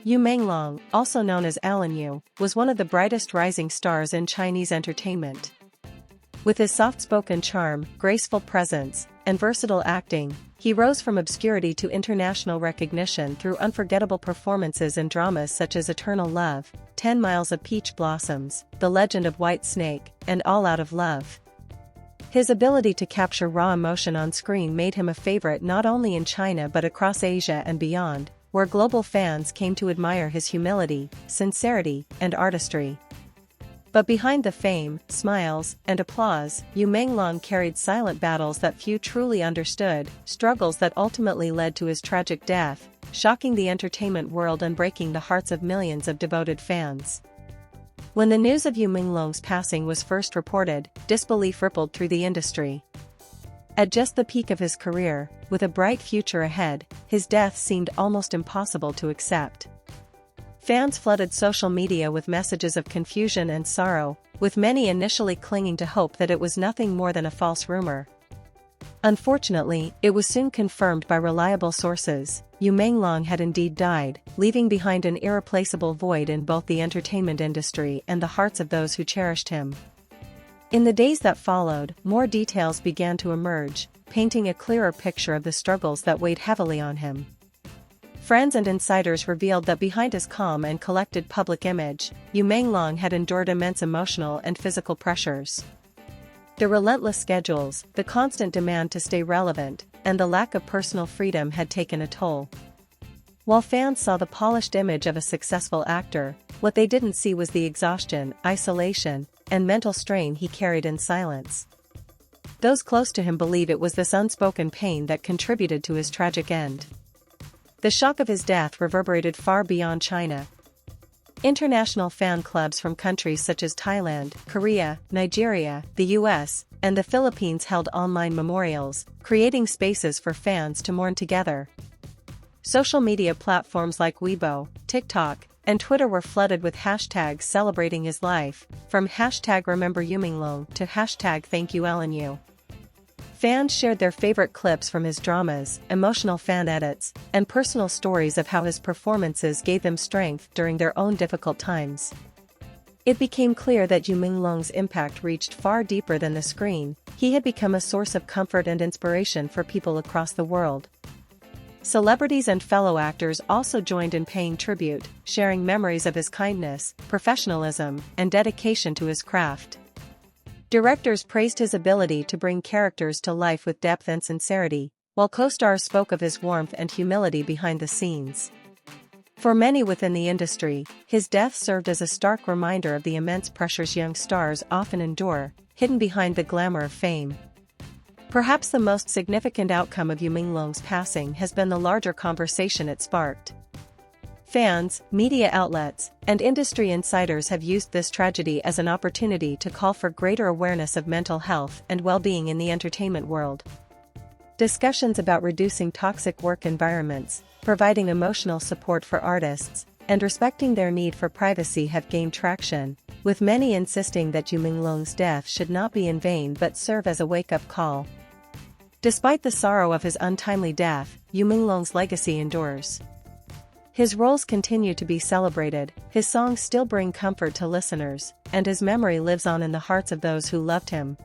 Yu Menglong, also known as Alan Yu, was one of the brightest rising stars in Chinese entertainment. With his soft-spoken charm, graceful presence, and versatile acting, he rose from obscurity to international recognition through unforgettable performances in dramas such as Eternal Love, 10 Miles of Peach Blossoms, The Legend of White Snake, and All Out of Love. His ability to capture raw emotion on screen made him a favorite not only in China but across Asia and beyond, where global fans came to admire his humility, sincerity, and artistry. But behind the fame, smiles, and applause, Yu Menglong carried silent battles that few truly understood, struggles that ultimately led to his tragic death, shocking the entertainment world and breaking the hearts of millions of devoted fans. When the news of Yu Menglong's passing was first reported, disbelief rippled through the industry. At just the peak of his career, with a bright future ahead, his death seemed almost impossible to accept. Fans flooded social media with messages of confusion and sorrow, with many initially clinging to hope that it was nothing more than a false rumor. Unfortunately, it was soon confirmed by reliable sources. Yu Menglong had indeed died, leaving behind an irreplaceable void in both the entertainment industry and the hearts of those who cherished him. In the days that followed, more details began to emerge, painting a clearer picture of the struggles that weighed heavily on him. Friends and insiders revealed that behind his calm and collected public image, Yu Menglong had endured immense emotional and physical pressures. The relentless schedules, the constant demand to stay relevant, and the lack of personal freedom had taken a toll. While fans saw the polished image of a successful actor, what they didn't see was the exhaustion, isolation, and mental strain he carried in silence. Those close to him believe it was this unspoken pain that contributed to his tragic end. The shock of his death reverberated far beyond China. International fan clubs from countries such as Thailand, Korea, Nigeria, the US, and the Philippines held online memorials, creating spaces for fans to mourn together. Social media platforms like Weibo, TikTok, and Twitter were flooded with hashtags celebrating his life, from hashtag Remember Yu Menglong to hashtag Thank You Alan Yu. Fans shared their favorite clips from his dramas, emotional fan edits, and personal stories of how his performances gave them strength during their own difficult times. It became clear that Yu Menglong's impact reached far deeper than the screen. He had become a source of comfort and inspiration for people across the world. Celebrities and fellow actors also joined in paying tribute, sharing memories of his kindness, professionalism, and dedication to his craft. Directors praised his ability to bring characters to life with depth and sincerity, while co-stars spoke of his warmth and humility behind the scenes. For many within the industry, his death served as a stark reminder of the immense pressures young stars often endure, hidden behind the glamour of fame. Perhaps the most significant outcome of Yu Menglong's passing has been the larger conversation it sparked. Fans, media outlets, and industry insiders have used this tragedy as an opportunity to call for greater awareness of mental health and well-being in the entertainment world. Discussions about reducing toxic work environments, providing emotional support for artists, and respecting their need for privacy have gained traction, with many insisting that Yu Menglong's death should not be in vain but serve as a wake-up call. Despite the sorrow of his untimely death, Yu Menglong's legacy endures. His roles continue to be celebrated, his songs still bring comfort to listeners, and his memory lives on in the hearts of those who loved him.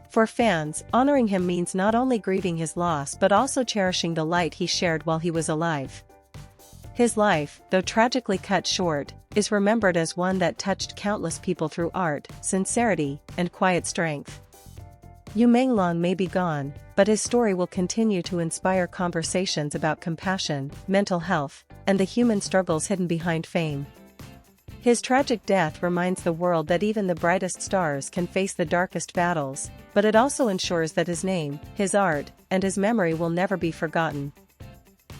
For fans, honoring him means not only grieving his loss but also cherishing the light he shared while he was alive. His life, though tragically cut short, is remembered as one that touched countless people through art, sincerity, and quiet strength. Yu Menglong may be gone, but his story will continue to inspire conversations about compassion, mental health, and the human struggles hidden behind fame. His tragic death reminds the world that even the brightest stars can face the darkest battles, but it also ensures that his name, his art, and his memory will never be forgotten.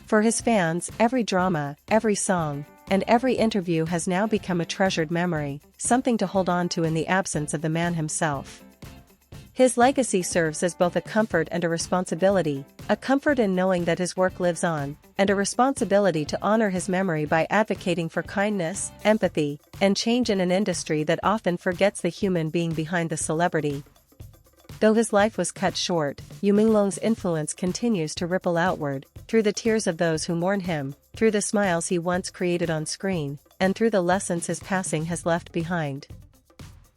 For his fans, every drama, every song, and every interview has now become a treasured memory, something to hold on to in the absence of the man himself. His legacy serves as both a comfort and a responsibility, a comfort in knowing that his work lives on, and a responsibility to honor his memory by advocating for kindness, empathy, and change in an industry that often forgets the human being behind the celebrity. Though his life was cut short, Yu Menglong's influence continues to ripple outward, through the tears of those who mourn him, through the smiles he once created on screen, and through the lessons his passing has left behind.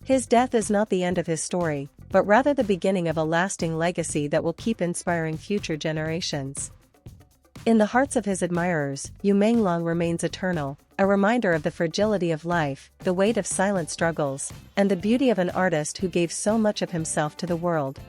His death is not the end of his story, but rather the beginning of a lasting legacy that will keep inspiring future generations. In the hearts of his admirers, Yu Menglong remains eternal, a reminder of the fragility of life, the weight of silent struggles, and the beauty of an artist who gave so much of himself to the world.